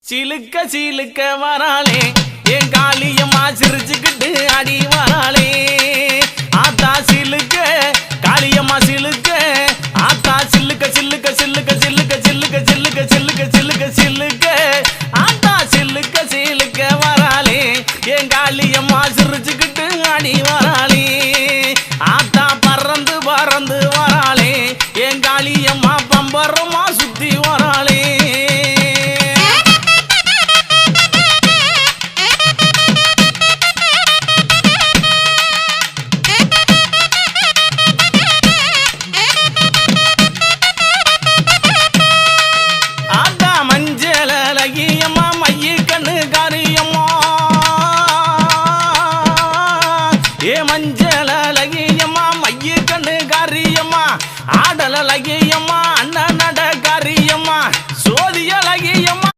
சிலுக்க சிலுக்க வராளே என் காளியம்மா சிரிச்சுக்கிட்டு அடி வராளே ஆத்தா சிலுக்க காளியம்மா சிலுக்க ஆத்தா சில்லுக்க சில்லுக்க சில்லுக்க சில்லுக்க சில்லுக்க சில்லுக்க சில்லுக்க சில்லுக்க சில்லு